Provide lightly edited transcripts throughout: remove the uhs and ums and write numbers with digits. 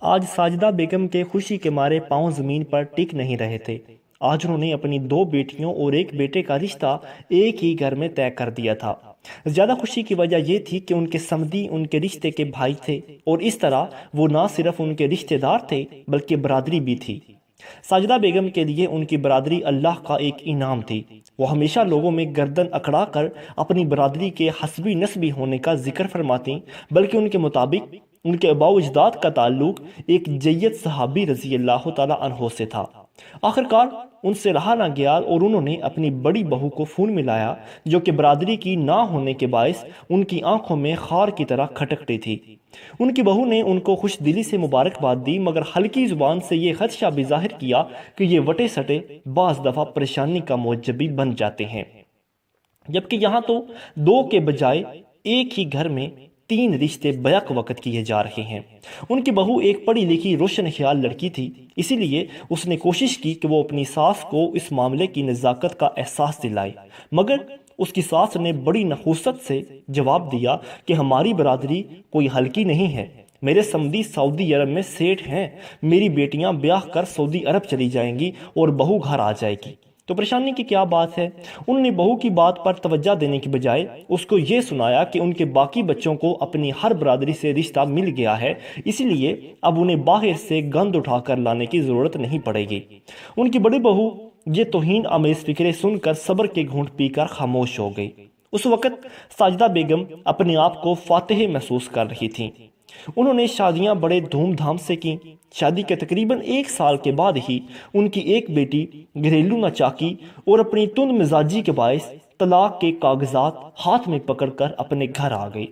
آج ساجدہ بیگم کے خوشی کے مارے پاؤں زمین پر ٹک نہیں رہے تھے۔ آج انہوں نے اپنی 2 بیٹیوں اور 1 بیٹے کا رشتہ ایک ہی گھر میں طے کر دیا تھا۔ زیادہ خوشی کی وجہ یہ تھی کہ ان کے سمدی ان کے رشتے کے بھائی تھے، اور اس طرح وہ نہ صرف ان کے رشتے دار تھے بلکہ برادری بھی تھی۔ ساجدہ بیگم کے لیے ان کی برادری اللہ کا ایک انعام تھی۔ وہ ہمیشہ لوگوں میں گردن اکڑا کر اپنی برادری کے حسبی نسبی ہونے کا ذکر فرماتی، بلکہ ان کے مطابق ان کے آباء و اجداد کا تعلق ایک جید صحابی رضی اللہ تعالیٰ عنہ سے تھا۔ آخرکار ان سے رہا نہ گیا اور انہوں نے اپنی بڑی بہو کو فون ملایا، جو کہ برادری کی نہ ہونے کے باعث ان کی آنکھوں میں خار کی طرح کھٹکتی تھی۔ ان کی بہو نے ان کو خوش دلی سے مبارکباد دی، مگر ہلکی زبان سے یہ خدشہ بھی ظاہر کیا کہ یہ وٹے سٹے بعض دفعہ پریشانی کا موجب بھی بن جاتے ہیں، جبکہ یہاں تو 2 کے بجائے ایک ہی گھر میں 3 رشتے بیک وقت کیے جا رہے ہیں۔ ان کی بہو ایک پڑھی لکھی روشن خیال لڑکی تھی، اسی لیے اس نے کوشش کی کہ وہ اپنی ساس کو اس معاملے کی نزاکت کا احساس دلائے، مگر اس کی ساس نے بڑی نخوست سے جواب دیا کہ ہماری برادری کوئی ہلکی نہیں ہے، میرے سمدی سعودی عرب میں سیٹھ ہیں، میری بیٹیاں بیاہ کر سعودی عرب چلی جائیں گی اور بہو گھر آ جائے گی تو پریشانی کی کیا بات ہے۔ انہوں نے بہو کی بات پر توجہ دینے کی بجائے اس کو یہ سنایا کہ ان کے باقی بچوں کو اپنی ہر برادری سے رشتہ مل گیا ہے، اسی لیے اب انہیں باہر سے گند اٹھا کر لانے کی ضرورت نہیں پڑے گی۔ ان کی بڑی بہو یہ توہین آمیز فکریں سن کر صبر کے گھونٹ پی کر خاموش ہو گئی۔ اس وقت ساجدہ بیگم اپنے آپ کو فاتح محسوس کر رہی تھیں۔ انہوں نے شادیاں بڑے دھوم دھام سے کی۔ شادی کے تقریباً 1 سال کے بعد ہی ان کی ایک بیٹی گھریلو ناچاکی اور اپنی تند مزاجی کے باعث طلاق کے کاغذات ہاتھ میں پکڑ کر اپنے گھر آ گئی۔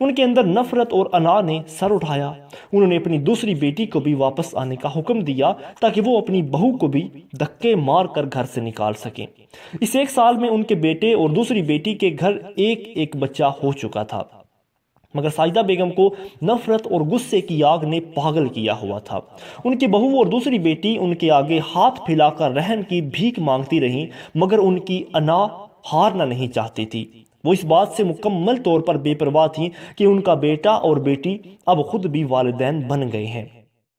ان کے اندر نفرت اور انا نے سر اٹھایا۔ انہوں نے اپنی دوسری بیٹی کو بھی واپس آنے کا حکم دیا تاکہ وہ اپنی بہو کو بھی دھکے مار کر گھر سے نکال سکیں۔ اس 1 سال میں ان کے بیٹے اور دوسری بیٹی کے گھر ایک بچہ ہو چکا تھا، مگر ساجدہ بیگم کو نفرت اور غصے کی آگ نے پاگل کیا ہوا تھا۔ ان کی بہو اور دوسری بیٹی ان کے آگے ہاتھ پھیلا کر رحم کی بھیک مانگتی رہیں، مگر ان کی انا ہارنا نہیں چاہتی تھی۔ وہ اس بات سے مکمل طور پر بے پرواہ تھیں کہ ان کا بیٹا اور بیٹی اب خود بھی والدین بن گئے ہیں۔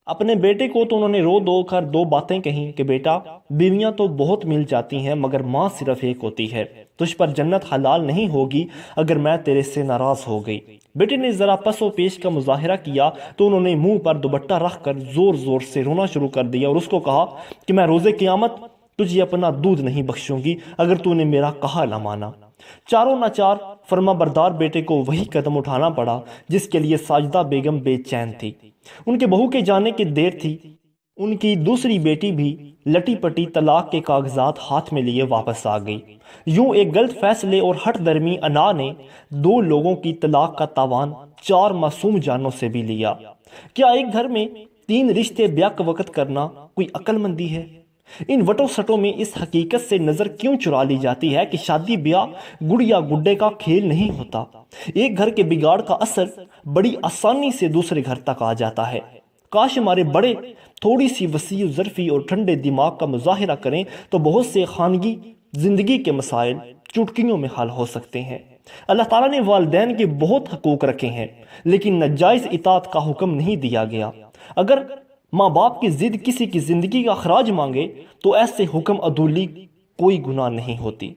اپنے بیٹے کو تو انہوں نے رو دو کر 2 باتیں کہیں کہ بیٹا، بیویاں تو بہت مل جاتی ہیں مگر ماں صرف ایک ہوتی ہے، تجھ پر جنت حلال نہیں ہوگی اگر میں تیرے سے ناراض ہو گئی۔ بیٹے نے ذرا پس و پیش کا مظاہرہ کیا تو انہوں نے منہ پر دوپٹہ رکھ کر زور زور سے رونا شروع کر دیا اور اس کو کہا کہ میں روز قیامت تجھے اپنا دودھ نہیں بخشوں گی اگر تو نے میرا کہا نہ مانا۔ چاروں ناچار فرما بردار بیٹے کو وہی قدم اٹھانا پڑا جس کے لیے ساجدہ بیگم بے چین تھی۔ ان کے بہو کے جانے کی دیر تھی، ان کی دوسری بیٹی بھی لٹی پٹی طلاق کے کاغذات ہاتھ میں لیے واپس آ گئی۔ یوں ایک غلط فیصلے اور ہٹ درمی انا نے 2 لوگوں کی طلاق کا تاوان 4 معصوم جانوں سے بھی لیا۔ کیا ایک گھر میں 3 رشتے بیک وقت کرنا کوئی عقل مندی ہے؟ ان وٹوں سٹوں میں اس حقیقت سے نظر کیوں چرا لی جاتی ہے کہ شادی بیاہ گڑیا گڈے کا کھیل نہیں ہوتا۔ ایک گھر کے بگاڑ کا اثر بڑی آسانی سے دوسرے گھر تک آ جاتا ہے۔ کاش ہمارے بڑے تھوڑی سی وسیع ظرفی اور ٹھنڈے دماغ کا مظاہرہ کریں تو بہت سے خانگی زندگی کے مسائل چٹکیوں میں حل ہو سکتے ہیں۔ اللہ تعالیٰ نے والدین کے بہت حقوق رکھے ہیں، لیکن ناجائز اطاعت کا حکم نہیں دیا گیا۔ اگر ماں باپ کی ضد کسی کی زندگی کا خراج مانگے تو ایسے حکم عدولی کوئی گناہ نہیں ہوتی۔